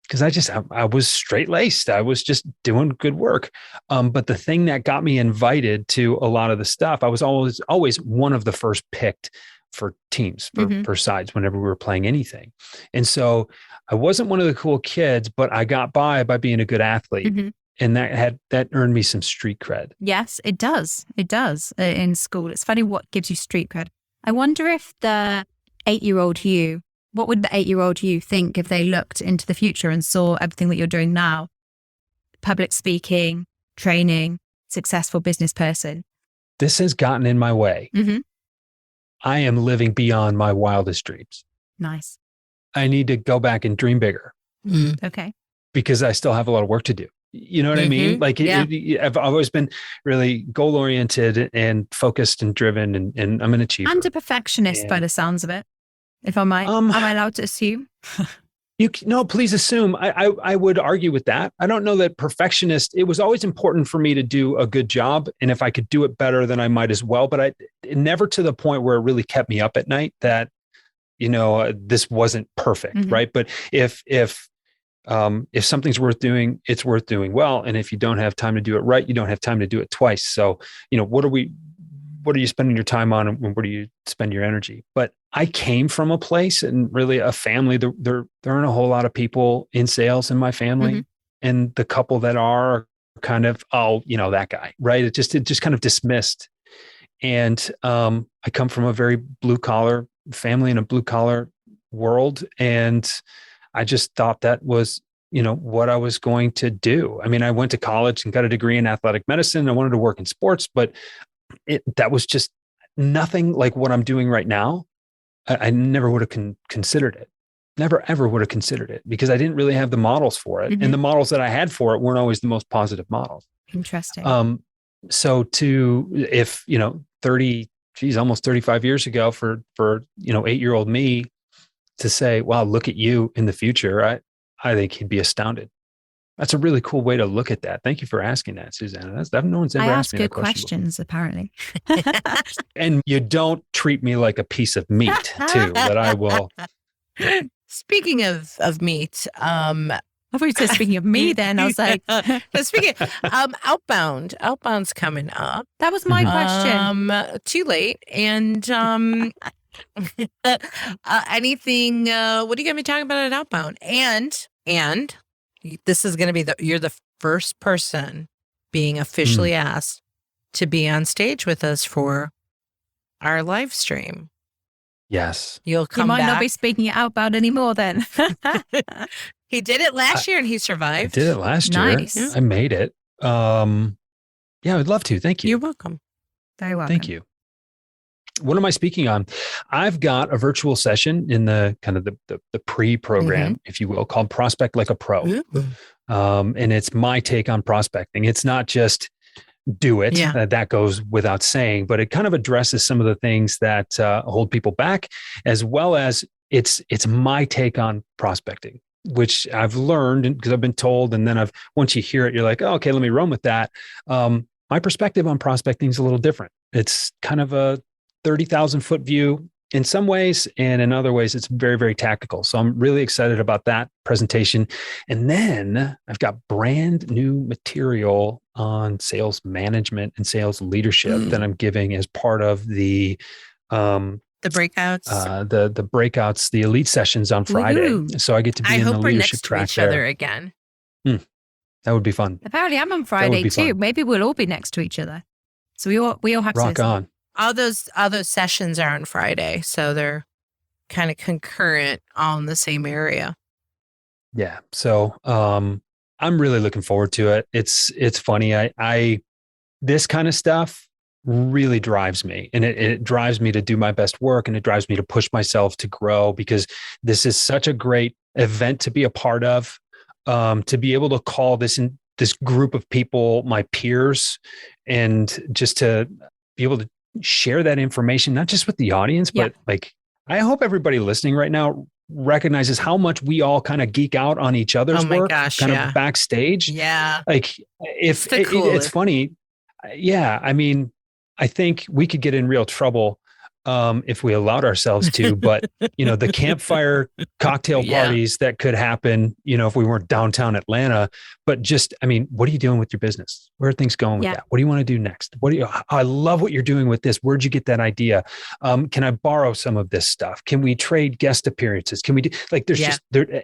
because I was straight laced. I was just doing good work. But the thing that got me invited to a lot of the stuff, I was always one of the first picked for teams, for sides whenever we were playing anything. And so I wasn't one of the cool kids, but I got by being a good athlete. And that earned me some street cred. Yes, it does. It does in school. It's funny what gives you street cred. I wonder if the 8-year-old you, what would the 8-year-old you think if they looked into the future and saw everything that you're doing now? Public speaking, training, successful business person. This has gotten in my way. I am living beyond my wildest dreams. Nice. I need to go back and dream bigger. Okay. Because I still have a lot of work to do. You know what I mean? Like I've always been really goal oriented and focused and driven, and I'm an achiever. And a perfectionist by the sounds of it. If I might, am I allowed to assume? No, please assume. I would argue with that. I don't know that perfectionist. It was always important for me to do a good job, and if I could do it better, then I might as well. But never to the point where it really kept me up at night. That this wasn't perfect, right? But if something's worth doing, it's worth doing well. And if you don't have time to do it right, you don't have time to do it twice. So, what are you spending your time on, and where do you spend your energy? But I came from a place and really a family. There aren't a whole lot of people in sales in my family. And the couple that are kind of, that guy, right? It just kind of dismissed. And I come from a very blue collar family in a blue collar world. And I just thought that was what I was going to do. I mean, I went to college and got a degree in athletic medicine. I wanted to work in sports, but that was just nothing like what I'm doing right now. I never would have considered it. Never, ever would have considered it because I didn't really have the models for it. And the models that I had for it weren't always the most positive models. Interesting. So if 30, almost 35 years ago for 8-year-old me to say, wow, look at you in the future, I think he'd be astounded. That's a really cool way to look at that. Thank you for asking that, Susanna. No one's ever asked me that question. I ask good questions, apparently. And you don't treat me like a piece of meat, too, that I will. Speaking of meat, I thought you said speaking of me then. I was like, speaking of, Outbound's coming up. That was my question. Too late. And anything, what are you going to be talking about at Outbound? And this is going to be you're the first person being officially asked to be on stage with us for our live stream. Yes. You'll come back. You might back. not be speaking at Outbound anymore then. He did it last year and he survived. I did it last nice. year. I made it. Yeah, I'd love to. Thank you. You're welcome. Very welcome. Thank you. What am I speaking on? I've got a virtual session in the kind of the pre-program, if you will, called Prospect Like a Pro. And it's my take on prospecting. It's not just do it. Yeah. That goes without saying, but it kind of addresses some of the things that hold people back, as well as it's my take on prospecting, which I've learned because I've been told. And then once you hear it, you're like, oh, okay, let me run with that. My perspective on prospecting is a little different. It's kind of a 30,000 foot view in some ways, and in other ways, it's very, very tactical. So I'm really excited about that presentation. And then I've got brand new material on sales management and sales leadership that I'm giving as part of the breakouts, the breakouts, the elite sessions on Friday. Ooh. So I get to be in the leadership track next to each other again. That would be fun. Apparently, I'm on Friday too. Fun. Maybe we'll all be next to each other. So we all have to rock on. All those sessions are on Friday, so they're kind of concurrent, all in the same area. Yeah. So I'm really looking forward to it. It's funny. I this kind of stuff really drives me, and it drives me to do my best work, and it drives me to push myself to grow, because this is such a great event to be a part of. To be able to call this group of people my peers, and just to be able to share that information, not just with the audience, but like, I hope everybody listening right now recognizes how much we all kind of geek out on each other's work, of backstage. Yeah. Like it's funny. Yeah. I mean, I think we could get in real trouble if we allowed ourselves to, but the campfire cocktail parties that could happen, if we weren't downtown Atlanta, but just, I mean, what are you doing with your business? Where are things going with that? What do you want to do next? I love what you're doing with this. Where'd you get that idea? Can I borrow some of this stuff? Can we trade guest appearances? Can we do there's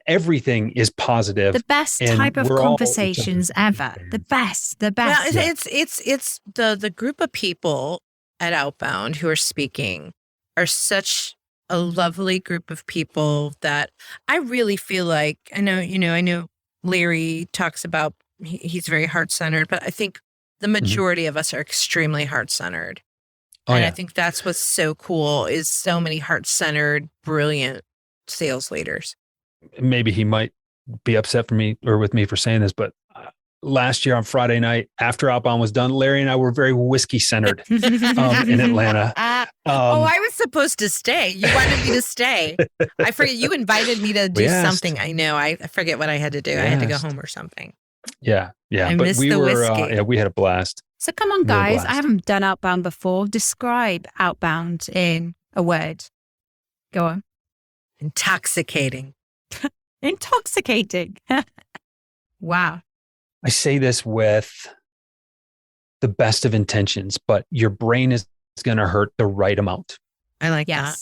everything is positive. The best type of conversations ever. The best. Well, it's the group of people at Outbound who are speaking are such a lovely group of people that I really feel like, I know Larry talks about, he's very heart-centered, but I think the majority of us are extremely heart-centered. I think that's what's so cool, is so many heart-centered, brilliant sales leaders. Maybe he might be upset with me for saying this, but last year on Friday night, after Outbound was done, Larry and I were very whiskey centered in Atlanta. I was supposed to stay. You wanted me to stay. I forget. You invited me to do something. I know. I forget what I had to do. I had to go home or something. Yeah. I missed the whiskey. We had a blast. So come on, guys. I haven't done Outbound before. Describe Outbound in a word. Go on. Intoxicating. Intoxicating. Wow. I say this with the best of intentions, but your brain is going to hurt the right amount. I like that.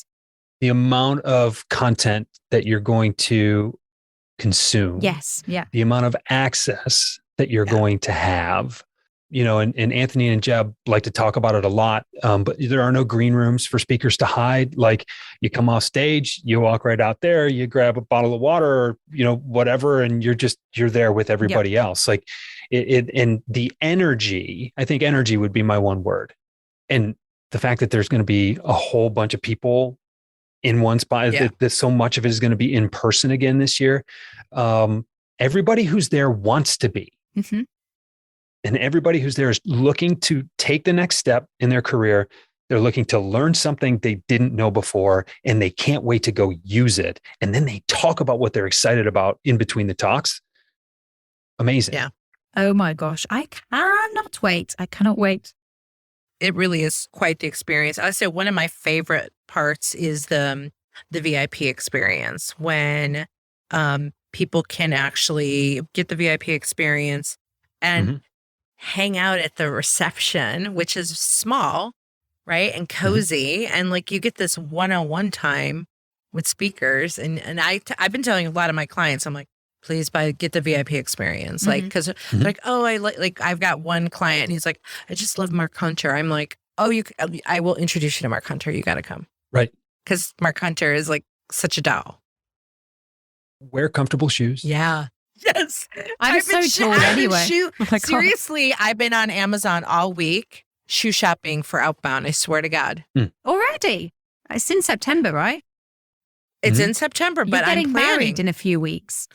The amount of content that you're going to consume. Yes. Yeah. The amount of access that you're going to have. and Anthony and Jeb like to talk about it a lot. But there are no green rooms for speakers to hide. Like you come off stage, you walk right out there, you grab a bottle of water or, whatever, and you're there with everybody else. Like and the energy, I think energy would be my one word. And the fact that there's going to be a whole bunch of people in one spot, that so much of it is going to be in person again this year. Everybody who's there wants to be. Mm-hmm. And everybody who's there is looking to take the next step in their career. They're looking to learn something they didn't know before, and they can't wait to go use it. And then they talk about what they're excited about in between the talks. Amazing. Yeah. Oh my gosh. I cannot wait. I cannot wait. It really is quite the experience. I say one of my favorite parts is the VIP experience when people can actually get the VIP experience and hang out at the reception, which is small, right? And cozy. And like you get this one-on-one time with speakers. And I've been telling a lot of my clients, I'm like, please get the VIP experience. Like, cause like, oh, I've got one client and he's like, I just love Mark Hunter. I'm like, oh, I will introduce you to Mark Hunter. You got to come. Right. Cause Mark Hunter is like such a doll. Wear comfortable shoes. Yeah. Yes. I'm so tall anyway. Seriously, I've been on Amazon all week shoe shopping for Outbound. I swear to God. Already? It's in September, right? It's in September, but You're getting I'm planning. married in a few weeks.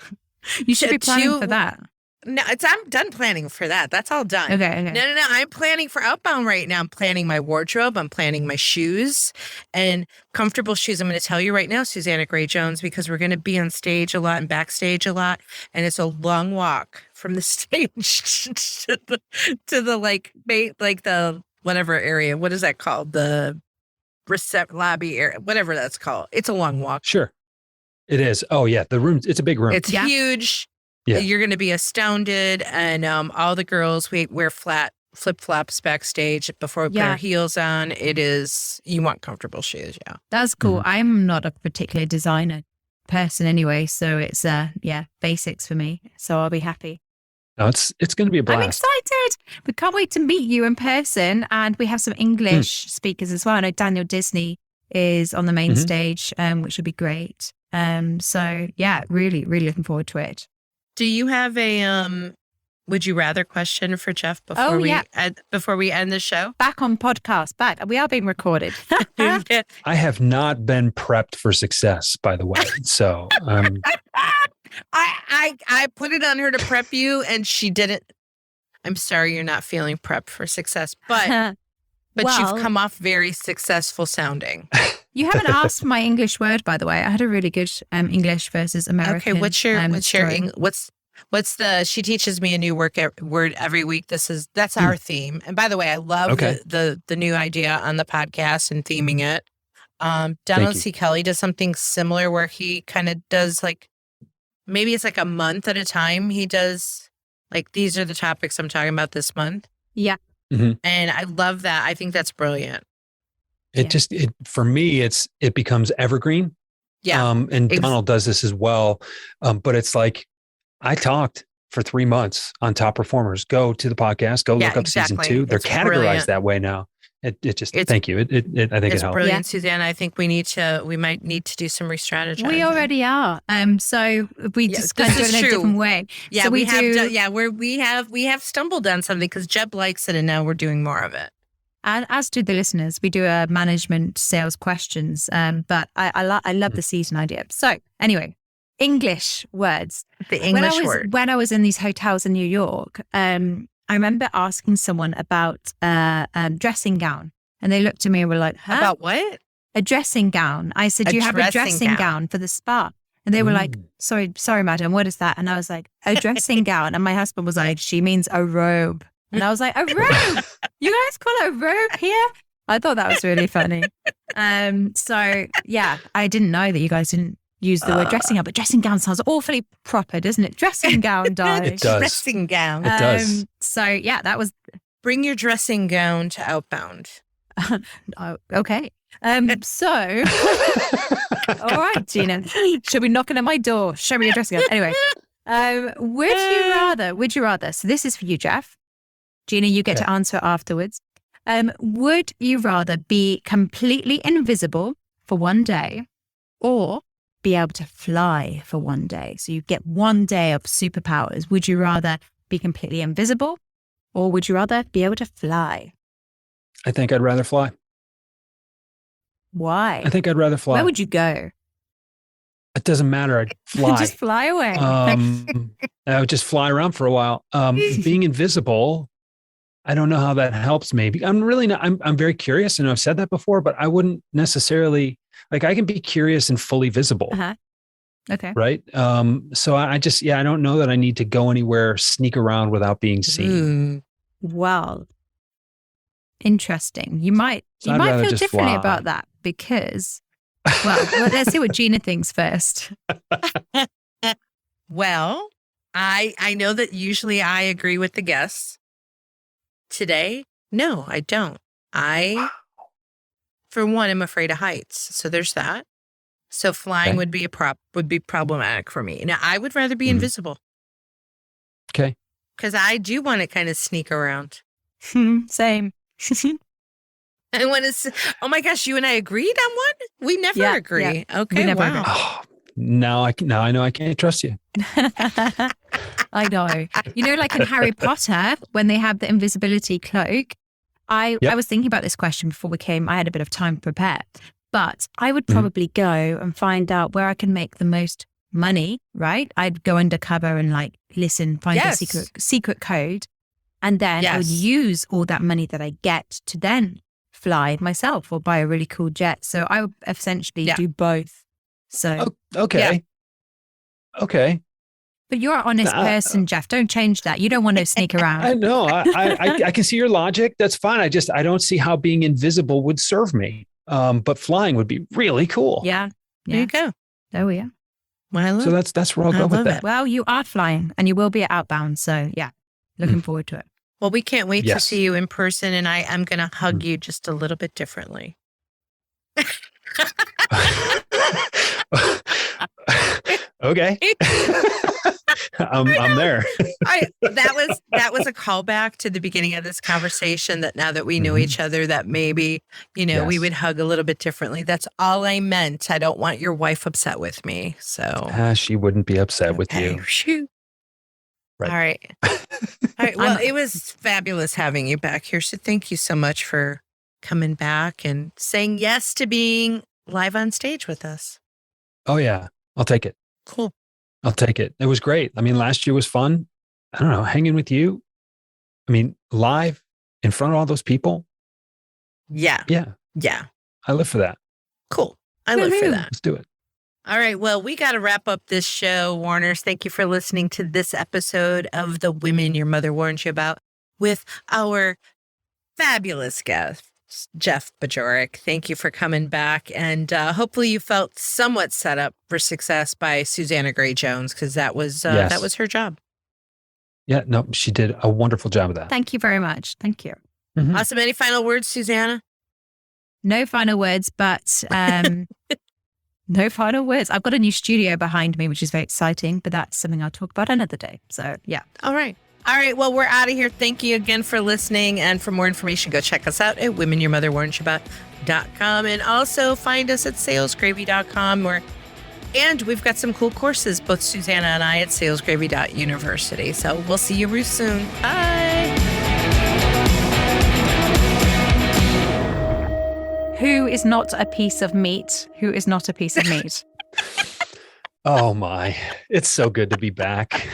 You should be planning for that. No, I'm done planning for that. That's all done. Okay. No. I'm planning for Outbound right now. I'm planning my wardrobe. I'm planning my shoes and comfortable shoes. I'm going to tell you right now, Susanna Gray Jones, because we're going to be on stage a lot and backstage a lot. And it's a long walk from the stage to the like the whatever area. What is that called? The lobby area, whatever that's called. It's a long walk. Sure. It is. Oh yeah. The room, it's a big room. It's huge. Yeah. You're going to be astounded. And all the girls, we wear flat flip-flops backstage before we put our heels on. You want comfortable shoes. Yeah. That's cool. I'm not a particular designer person anyway. So it's, basics for me. So I'll be happy. No, it's going to be a blast. I'm excited. We can't wait to meet you in person. And we have some English speakers as well. I know Daniel Disney is on the main stage, which would be great. So yeah, really, really looking forward to it. Do you have a would you rather question for Jeff before we end the show? Back on podcast. We are being recorded. I have not been prepped for success, by the way. So I put it on her to prep you, and she didn't. I'm sorry, you're not feeling prepped for success, but you've come off very successful sounding. You haven't asked my English word, by the way. I had a really good English versus American. Okay, she teaches me a new word every week. That's our theme. And by the way, I love the new idea on the podcast and theming it. Donald C. Kelly does something similar where he kind of does maybe it's a month at a time. He does these are the topics I'm talking about this month. Yeah. Mm-hmm. And I love that. I think that's brilliant. For me, it becomes evergreen. Yeah. And Donald does this as well. But it's I talked for 3 months on top performers. Go to the podcast, go look up season 2. They're categorized brilliant. That way now. Thank you. I think it helps. It's brilliant, Susanna. I think we might need to do some re-strategizing. We already are. So we just kind of do it in a different way. Yeah, so we have stumbled on something because Jeb likes it and now we're doing more of it. And as do the listeners, we do a management sales questions. But I love the season idea. So anyway, English words. The English word. When I was in these hotels in New York, I remember asking someone about a dressing gown. And they looked at me and were like, huh? About what? A dressing gown. I said, do you have a dressing gown for the spa? And they were like, sorry, madam, what is that? And I was like, a dressing gown. And my husband was like, she means a robe. And I was like, a robe? You guys call it a robe here? I thought that was really funny. So yeah, I didn't know that you guys didn't use the word dressing gown, but dressing gown sounds awfully proper, doesn't it? Dressing gown, darling. It does. Dressing gown. It does. So yeah, that was. Bring your dressing gown to Outbound. Okay. So, all right, Gina, she'll be knocking at my door. Show me your dressing gown. Anyway, would you rather? So this is for you, Jeff. Gina, you get to answer afterwards. Would you rather be completely invisible for one day or be able to fly for one day? So you get one day of superpowers. Would you rather be completely invisible or would you rather be able to fly? I think I'd rather fly. Why? I think I'd rather fly. Where would you go? It doesn't matter. I'd fly. Just fly away. I would just fly around for a while. Being invisible, I don't know how that helps me. I'm really not. I'm very curious, and I've said that before, but I wouldn't necessarily I can be curious and fully visible. Okay. Right. So I just, I don't know that I need to go anywhere, sneak around without being seen. Well, interesting. You might feel differently about that because, well, let's see what Gina thinks first. Well, I know that usually I agree with the guests. Today, no, I don't. For one, I'm afraid of heights. So there's that. So flying would be problematic for me. Now, I would rather be invisible. Okay. Because I do want to kind of sneak around. Same. I want to. Oh my gosh, you and I agreed on one? We never agree. Yeah. Okay. We never wow. Oh, now I know I can't trust you. I know. You know, like in Harry Potter, when they have the invisibility cloak, I was thinking about this question before I had a bit of time to prepare. But I would probably go and find out where I can make the most money, right? I'd go undercover and like listen, find a secret code. And then I would use all that money that I get to then fly myself or buy a really cool jet. So I would essentially do both. So okay. Okay. But you're an honest person, Jeff. Don't change that. You don't want to sneak around. I know. I can see your logic. That's fine. I don't see how being invisible would serve me. But flying would be really cool. Yeah. There you go. Oh yeah. Well, so that's where I'll go with that. Well, you are flying and you will be at Outbound. So yeah, looking forward to it. Well, we can't wait to see you in person, and I am going to hug you just a little bit differently. Okay. I'm there. That was a callback to the beginning of this conversation, that now that we know each other, that maybe, we would hug a little bit differently. That's all I meant. I don't want your wife upset with me. So she wouldn't be upset with you. Shoot. Right. All right. Well, it was fabulous having you back here. So thank you so much for coming back and saying yes to being live on stage with us. Oh yeah. I'll take it. Cool. I'll take it. It was great. I mean, last year was fun. I don't know, hanging with you. I mean, live in front of all those people. Yeah. Yeah. I live for that. Cool. I live for that. Let's do it. All right. Well, we got to wrap up this show, Warners. Thank you for listening to this episode of The Women Your Mother Warned You About with our fabulous guest, Jeff Bajorek. Thank you for coming back. And hopefully you felt somewhat set up for success by Susanna Gray-Jones, because that was her job. Yeah, no, she did a wonderful job of that. Thank you very much. Thank you. Mm-hmm. Awesome. Any final words, Susanna? No final words, but no final words. I've got a new studio behind me, which is very exciting, but that's something I'll talk about another day. So yeah. All right. Well, we're out of here. Thank you again for listening. And for more information, go check us out at womenyourmotherwarned.com, and also find us at salesgravy.com, and we've got some cool courses, both Susanna and I, at salesgravy.university. So we'll see you real soon. Bye. Who is not a piece of meat? Who is not a piece of meat? Oh my, it's so good to be back.